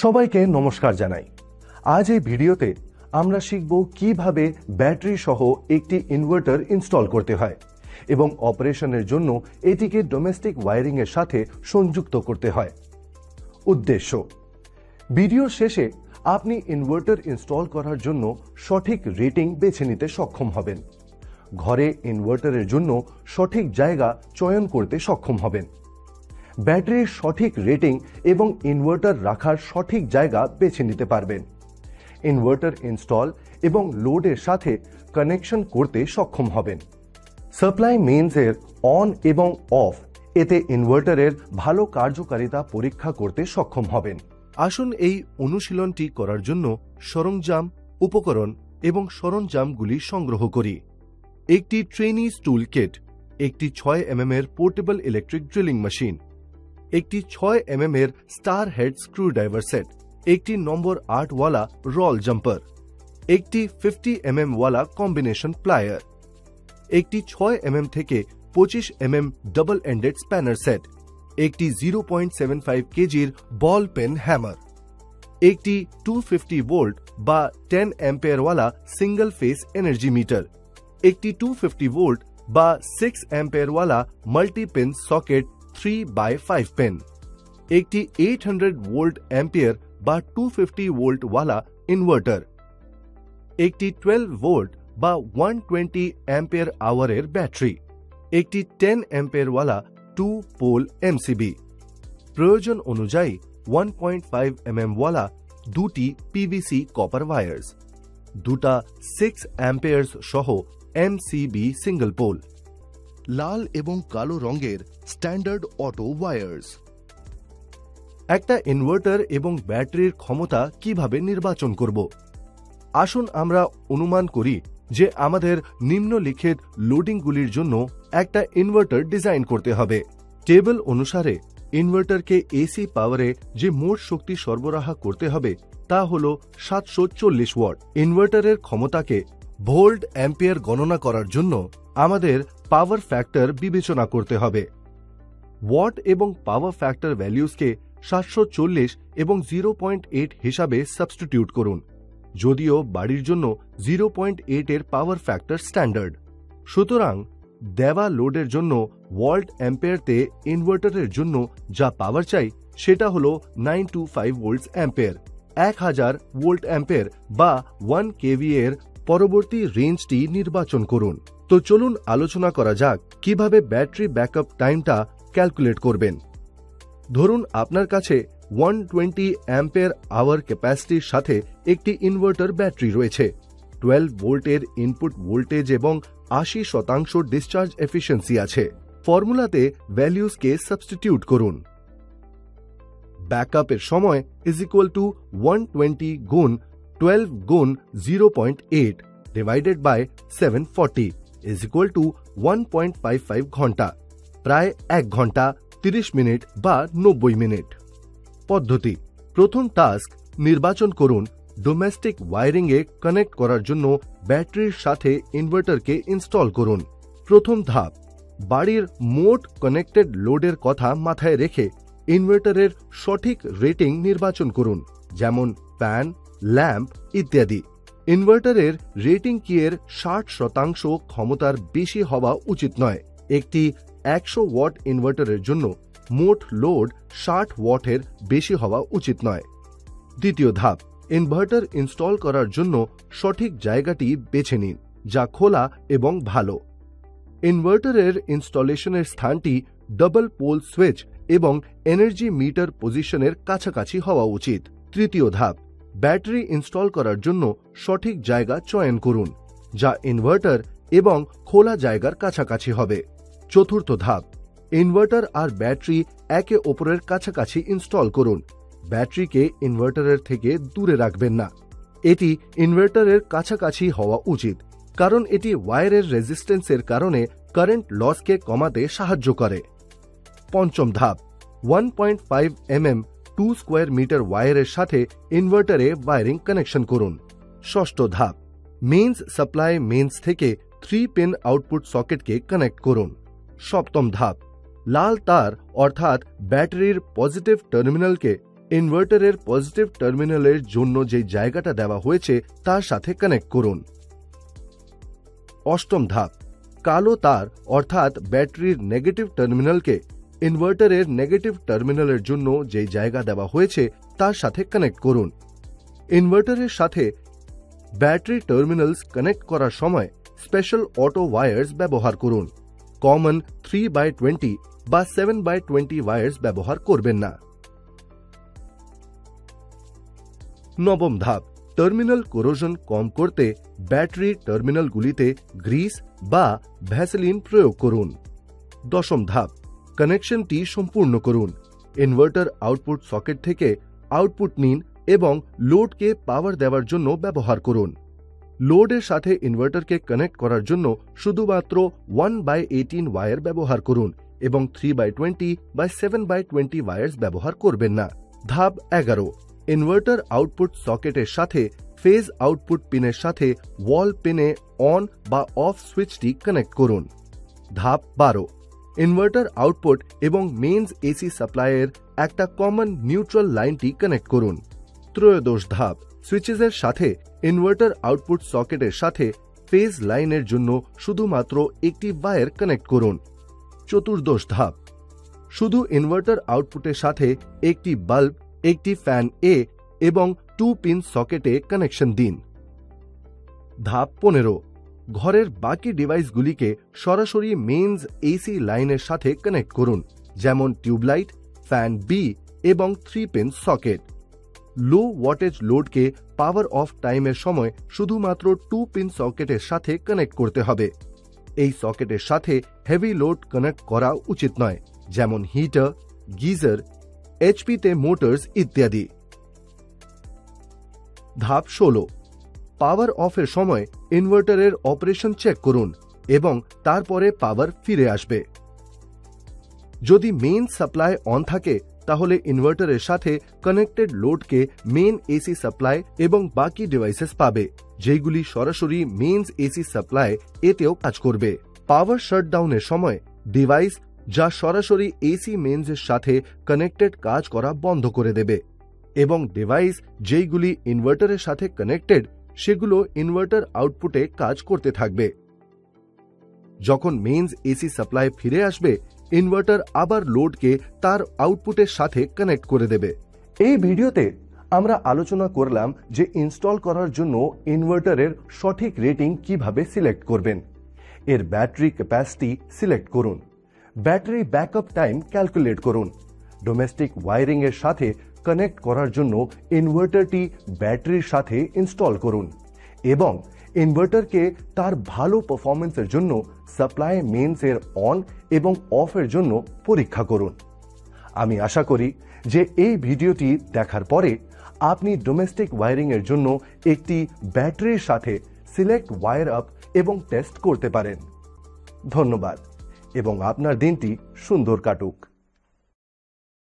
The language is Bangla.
সবাইকে নমস্কার জানাই। আজ এই ভিডিওতে আমরা শিখব কিভাবে ব্যাটারি সহ একটি ইনভার্টার ইনস্টল করতে হয় এবং অপারেশনের জন্য এটিকে ডোমেস্টিক ওয়্যারিং এর সাথে সংযুক্ত করতে হয়। উদ্দেশ্য: ভিডিওর শেষে আপনি ইনভার্টার ইনস্টল করার জন্য সঠিক রেটিং বেছে নিতে সক্ষম হবেন, ঘরে ইনভার্টারের জন্য সঠিক জায়গা চয়ন করতে সক্ষম হবেন, ব্যাটারির সঠিক রেটিং এবং ইনভার্টার রাখার সঠিক জায়গা বেছে নিতে পারবেন, ইনভার্টার ইনস্টল এবং লোডের সাথে কানেকশন করতে সক্ষম হবেন, সাপ্লাই মেইনসের অন এবং অফ এতে ইনভার্টারের ভালো কার্যকারিতা পরীক্ষা করতে সক্ষম হবেন। আসুন এই অনুশীলনটি করার জন্য সরঞ্জাম, উপকরণ এবং সরঞ্জামগুলি সংগ্রহ করি। একটি ট্রেনি টুল কিট, একটি 6 mm এর পোর্টেবল ইলেকট্রিক ড্রিলিং মেশিন, একটি 6 mm এর স্টার হেড স্ক্রুড্রাইভার সেট, একটি নম্বর 8 ওয়ালা রল জাম্পার, একটি 50 mm ওয়ালা কম্বিনেশন প্লায়ার, একটি 6 mm থেকে 25 mm double ended spanner set, একটি 0.75 কেজির বল পেন হ্যামার, একটি 250 ভোল্ট বা 10 অ্যাম্পিয়ার ওয়ালা সিঙ্গল ফেস এনার্জি মিটার, একটি 250 ভোল্ট বা 6 অ্যাম্পিয়ার ওয়ালা multi pin socket 3x5 pen, একটি 800 ভোল্ট অ্যাম্পিয়ার বা 250 ভোল্ট ওয়ালা ইনভার্টার, একটি 12 ভোল্ট বা 120 অ্যাম্পিয়ার আওয়ারের ব্যাটারি, একটি 10 অ্যাম্পিয়ার ওয়ালা 2 পোল এমসিবি, প্রয়োজন অনুযায়ী 1.5 mm ওয়ালা দুটি পিভিসি কপার ওয়্যার্স, দুটা 6 অ্যাম্পিয়ার্স সহ এমসিবি সিঙ্গল পোল, লাল এবং কালো রঙের স্ট্যান্ডার্ড অটো ওয়্যার্স। একটা ইনভার্টার এবং ব্যাটারির ক্ষমতা কিভাবে নির্বাচন করব? আসুন আমরা অনুমান করি যে আমাদের নিম্নলিখিত লোডিংগুলির জন্য একটা ইনভার্টার ডিজাইন করতে হবে। টেবিল অনুসারে ইনভার্টারকে এসি পাওয়ারে যে মোট শক্তি সরবরাহ করতে হবে তা হল 740 ওয়াট। ইনভার্টারের ক্ষমতাকে ভোল্ট অ্যাম্পিয়ার গণনা করার জন্য আমাদের পাওয়ার ফ্যাক্টর বিবেচনা করতে হবে। ওয়াট এবং পাওয়ার ফ্যাক্টর ভ্যালুসকে 740 এবং 0.8 হিসাবে সাবস্টিটিউট করুন, যদিও বাড়ির জন্য 0.8 এর পাওয়ার ফ্যাক্টর স্ট্যান্ডার্ড। সুতরাং দেওয়া লোডের জন্য ভোল্ট অ্যাম্পিয়ারতে ইনভার্টারের জন্য যা পাওয়ার চাই সেটা হল 925 ভোল্টস অ্যাম্পিয়ার, 1000 ভোল্ট অ্যাম্পিয়ার বা 1 kVA এর পরবর্তী রেঞ্জটি নির্বাচন করুন। তো চলুন আলোচনা করা যাক কিভাবে ব্যাটারি ব্যাকআপ টাইমটা ক্যালকুলেট করবেন। ধরুন আপনার কাছে 120 অ্যাম্পিয়ার আওয়ার ক্যাপাসিটির সাথে একটি ইনভার্টার ব্যাটারি রয়েছে, 12 ভোল্টের ইনপুট ভোল্টেজ এবং 80% ডিসচার্জ এফিসিয়েন্সি আছে। ফর্মুলাতে ভ্যালুসকে সাবস্টিটিউট করুন। ব্যাকআপের সময় ইজ ইকুয়াল টু 120 গুণ 12 গুণ 0.8 divided by 740 is equal to 1.55 ঘন্টা, প্রায় 1 ঘন্টা 30 মিনিট বা 90 মিনিট। পদ্ধতি: প্রথম টাস্ক নির্বাচন করুন ডোমেস্টিক ওয়্যারিং এ কানেক্ট করার জন্য ব্যাটারির সাথে ইনভার্টারকে ইনস্টল করুন। প্রথম ধাপ: বাড়ির মোট কানেক্টেড লোডের কথা মাথায় রেখে ইনভার্টারের সঠিক রেটিং নির্বাচন করুন, যেমন ফ্যান, ল্যাম্প ইত্যাদি। ইনভার্টারের রেটিং কি এর 60% ক্ষমতার বেশি হওয়া উচিত নয়। একটি 100 ওয়াট ইনভার্টারের জন্য মোট লোড 60 ওয়াটের বেশি হওয়া উচিত নয়। দ্বিতীয় ধাপ: ইনভার্টার ইনস্টল করার জন্য সঠিক জায়গাটি বেছে নিন, যা খোলা এবং ভালো। ইনভার্টারের ইনস্টলেশনের স্থানটি ডাবল পোল সুইচ এবং এনার্জি মিটার পজিশনের কাছাকাছি হওয়া উচিত। তৃতীয় ধাপ: ব্যাটারি ইনস্টল করার জন্য সঠিক জায়গা চয়ন করুন, যা ইনভার্টার এবং খোলা জায়গার কাছাকাছি হবে। চতুর্থ ধাপ: ইনভার্টার আর ব্যাটারি একে অপরের কাছাকাছি ইনস্টল করুন। ব্যাটারিকে ইনভার্টারের থেকে দূরে রাখবেন না, এটি ইনভার্টারের কাছাকাছি হওয়া উচিত, কারণ এটি ওয়্যারের রেজিস্ট্যান্সের কারণে কারেন্ট লসকে কমাতে সাহায্য করে। পঞ্চম ধাপ: 1.5 mm 2 স্কয়ার মিটার ওয়্যারের সাথে ইনভার্টারে ওয়্যারিং কানেকশন করুন। ষষ্ঠ ধাপ: মেইনস সাপ্লাই মেইনস থেকে 3 পিন আউটপুট সকেটকে কানেক্ট করুন। সপ্তম ধাপ: লাল তার অর্থাৎ ব্যাটারির পজিটিভ টার্মিনালকে ইনভার্টারের পজিটিভ টার্মিনালের জন্য যে জায়গাটা দেওয়া হয়েছে তার সাথে কানেক্ট করুন। অষ্টম ধাপ, কালো তার অর্থাৎ ব্যাটারির নেগেটিভ টার্মিনালকে ইনভার্টারের নেগেটিভ টার্মিনালের জন্য যে জায়গা দেওয়া হয়েছে তার সাথে কানেক্ট করুন। ইনভার্টারের সাথে ব্যাটারি টার্মিনালস কানেক্ট করার সময় স্পেশাল অটো ওয়্যার্স ব্যবহার করুন। কমন 3/20 বা 7/20 ওয়্যার্স ব্যবহার করবেন না। নবম ধাপ, টার্মিনাল কোরোশন কম করতে ব্যাটারি টার্মিনালগুলিতে গ্রিস বা ভ্যাসলিন প্রয়োগ করুন। দশম ধাপ, কানেকশনটি সম্পূর্ণ করুন। ইনভার্টার আউটপুট সকেট থেকে আউটপুট নিন এবং লোডকে পাওয়ার দেওয়ার জন্য ব্যবহার করুন। লোডের সাথে ইনভার্টারকে কানেক্ট করার জন্য শুধুমাত্র 1/18 ওয়্যার ব্যবহার করুন এবং 3/20 বা 7/20 ওয়্যার্স ব্যবহার করবেন না। ধাপ 11, ইনভার্টার আউটপুট সকেটের সাথে ফেজ আউটপুট পিনের সাথে ওয়াল পিনে অন বা অফ সুইচটি কানেক্ট করুন। ধাপ 12, ইনভার্টার আউটপুট এবং মেইনস এসি সাপ্লাইয়ের একটা কমন নিউট্রাল লাইনটি কানেক্ট করুন। ত্রয়োদশ ধাপ, সুইচেসের সাথে ইনভার্টার আউটপুট সকেটের সাথে ফেজ লাইনের জন্য শুধুমাত্র একটি ওয়্যার কানেক্ট করুন। চতুর্দশ ধাপ, শুধু ইনভার্টার আউটপুটের সাথে একটি বাল্ব, একটি ফ্যান এ এবং 2 পিন সকেটে কানেকশন দিন। ধাপ 15, ঘরের বাকি ডিভাইসগুলিকে সরাসরি মেইনস এসি লাইনের সাথে কানেক্ট করুন, যেমন টিউবলাইট, ফ্যান বি এবং 3 পিন সকেট। লো ওয়াটেজ লোডকে পাওয়ার অফ টাইমের সময় শুধুমাত্র 2 পিন সকেটের সাথে কানেক্ট করতে হবে। এই সকেটের সাথে হেভি লোড কানেক্ট করা উচিত নয়, যেমন হিটার, গিজার, এইচপিতে মোটরস ইত্যাদি। ধাপ 16, পাওয়ার অফের সময় ইনভার্টারের অপারেশন চেক করুন এবং তারপরে পাওয়ার ফিরে আসবে। যদি মেইন সাপ্লাই অন থাকে তাহলে ইনভার্টারের সাথে কানেক্টেড লোডকে মেইন এসি সাপ্লাই এবং বাকি ডিভাইসেস পাবে, যেগুলি সরাসরি মেইনস এসি সাপ্লাই এতেও কাজ করবে। পাওয়ার শাটডাউনের সময় ডিভাইস যা সরাসরি এসি মেইনসের সাথে কানেক্টেড কাজ করা বন্ধ করে দেবে এবং ডিভাইস যেইগুলি ইনভার্টারের সাথে কানেক্টেড সেগুলো ইনভার্টার আউটপুটে কাজ করতে থাকবে। যখন মেইনস এসি সাপ্লাই ফিরে আসবে, ইনভার্টার আবার লোডকে তার আউটপুটের সাথে কানেক্ট করে দেবে। এই ভিডিওতে আমরা আলোচনা করলাম যে ইনস্টল করার জন্য ইনভার্টারের সঠিক রেটিং কিভাবে সিলেক্ট করবেন। এর ব্যাটারি ক্যাপাসিটি সিলেক্ট করুন, ব্যাটারি ব্যাকআপ টাইম ক্যালকুলেট করুন, ডোমেস্টিক ওয়্যারিং এর সাথে কানেক্ট করার জন্য ইনভার্টারটি ব্যাটারির সাথে ইনস্টল করুন এবং ইনভার্টারকে তার ভালো পারফরম্যান্সের জন্য সাপ্লাই মেইনসের অন এবং অফের জন্য পরীক্ষা করুন। আমি আশা করি যে এই ভিডিওটি দেখার পরে আপনি ডোমেস্টিক ওয়্যারিং এর জন্য একটি ব্যাটারির সাথে সিলেক্ট ওয়্যার আপ এবং টেস্ট করতে পারেন। ধন্যবাদ এবং আপনার দিনটি সুন্দর কাটুক।